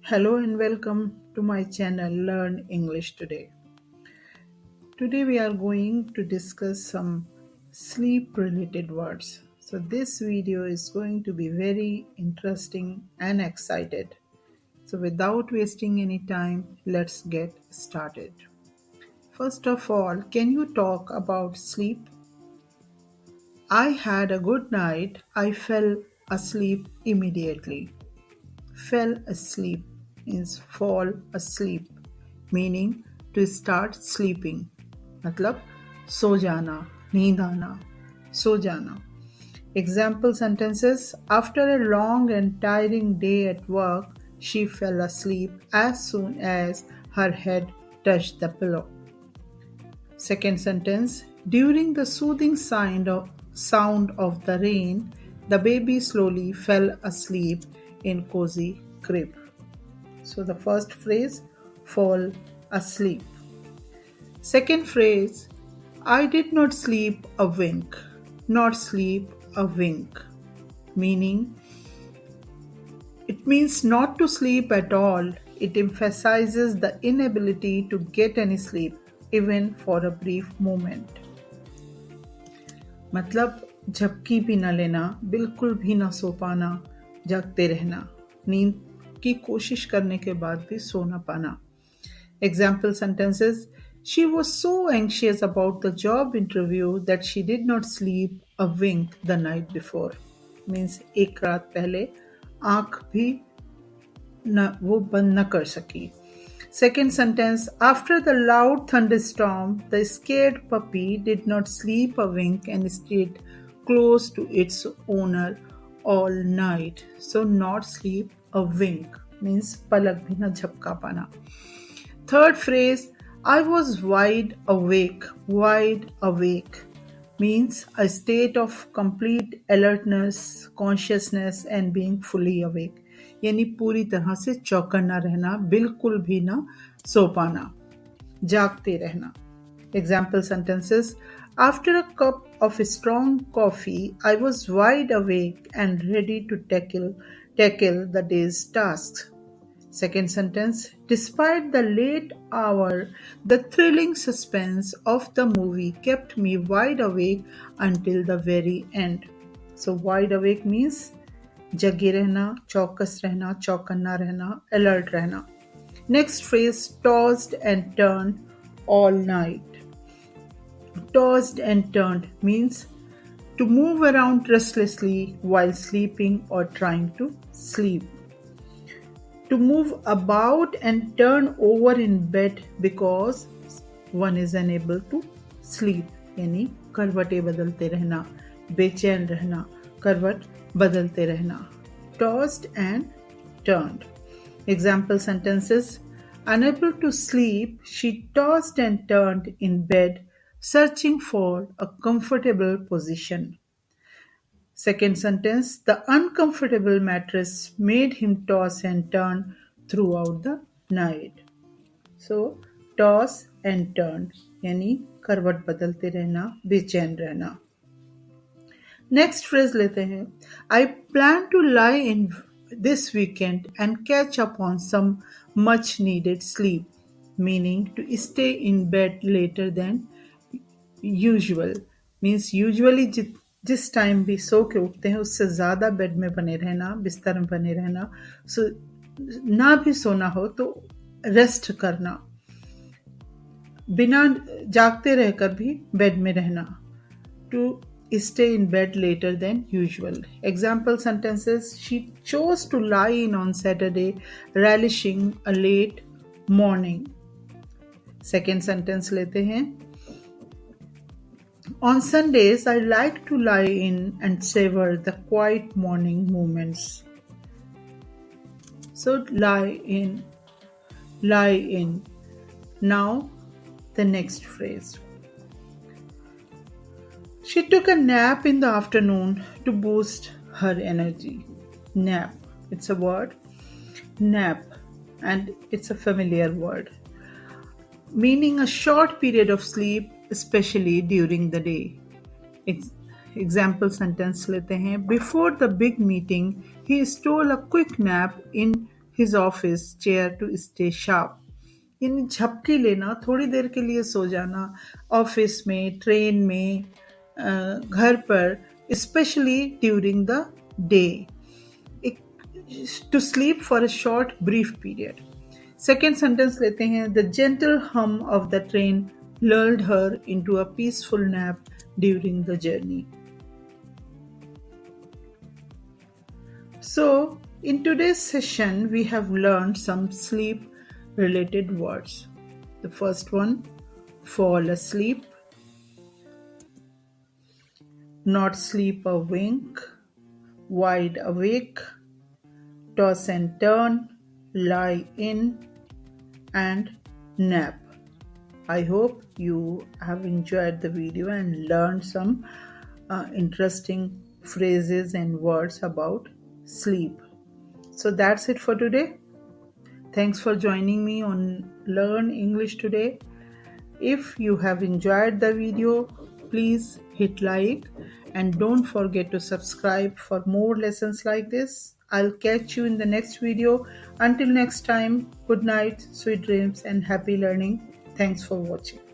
Hello and welcome to my channel Learn English Today. Today we are going to discuss some sleep related words. So this video is going to be very interesting and excited. So without wasting any time, let's get started. First of all, can you talk about sleep? I had a good night. I fell asleep immediately. Fell asleep means fall asleep, meaning to start sleeping. मतलब सो जाना, नींद आना, सो जाना. Example sentences: After a long and tiring day at work, she fell asleep as soon as her head touched the pillow. Second sentence: During the soothing sound of the rain, the baby slowly fell asleep in cozy crib. So the first phrase, fall asleep. Second phrase, I did not sleep a wink. Not sleep a wink. Meaning, it means not to sleep at all. It emphasizes the inability to get any sleep, even for a brief moment. मतलब झपकी भी न लेना, बिल्कुल भी न सो पाना, जागते रहना, नींद की कोशिश करने के बाद भी सो न पाना. Example sentences: She was so anxious about the job interview that she did not sleep a wink the night before. Means एक रात पहले आंख भी वो बंद न कर सकी. Second sentence: After the loud thunderstorm, the scared puppy did not sleep a wink and stayed close to its owner all night. So not sleep a wink means palak bhi na झपका पाना. Third phrase, I was wide awake. Wide awake means a state of complete alertness, consciousness and being fully awake. यानी पूरी तरह से चौकन्ना रहना, बिल्कुल भी ना सो पाना, जागते रहना. Example sentences: After a cup of strong coffee, I was wide awake and ready to tackle the day's tasks. Second sentence, despite the late hour, the thrilling suspense of the movie kept me wide awake until the very end. So wide awake means जगे रहना, चौकस रहना, चौकन्ना रहना, alert रहना. Next phrase, tossed and turned all night. Tossed and turned means to move around restlessly while sleeping or trying to sleep. To move about and turn over in bed because one is unable to sleep. यानी करवटें बदलते रहना, बेचैन रहना, करवट बदलते रहना. Tossed and turned. Example sentences: Unable to sleep, she tossed and turned in bed, searching for a comfortable position. Second sentence, the uncomfortable mattress made him toss and turn throughout the night. So, toss and turn यानी करवट बदलते रहना, बेचैन रहना. Next phrase लेते हैं. I plan to lie in this weekend and catch up on some much needed sleep, meaning to stay in bed later than usual. Means usually जिस time भी सो के उठते हैं उससे ज़्यादा बेड में बने रहना, बिस्तर में बने रहना. सो ना भी सोना हो तो रेस्ट करना, बिना जागते रहकर भी बेड में रहना. To stay in bed later than usual. Example sentences: She chose to lie in on Saturday, relishing a late morning. Second sentence लेते हैं. On Sundays, I like to lie in and savor the quiet morning moments. So lie in, lie in. Now the next phrase. She took a nap in the afternoon to boost her energy. Nap, it's a word. Nap, and it's a familiar word, meaning a short period of sleep, especially during the day. Example sentence लेते हैं. Before the big meeting, he stole a quick nap in his office chair to stay sharp. यानी झपकी लेना, थोड़ी देर के लिए सो जाना, office में, ट्रेन में, घर पर, specially during the day, to sleep for a short brief period. Second sentence लेते हैं. The gentle hum of the train lulled her into a peaceful nap during the journey. So, in today's session, we have learned some sleep related words. The first one, fall asleep, not sleep a wink, wide awake, toss and turn, lie in, and nap. I hope you have enjoyed the video and learned some interesting phrases and words about sleep. So that's it for today. Thanks for joining me on Learn English today. If you have enjoyed the video, please hit like and don't forget to subscribe for more lessons like this. I'll catch you in the next video. Until next time, good night, sweet dreams, and happy learning. Thanks for watching.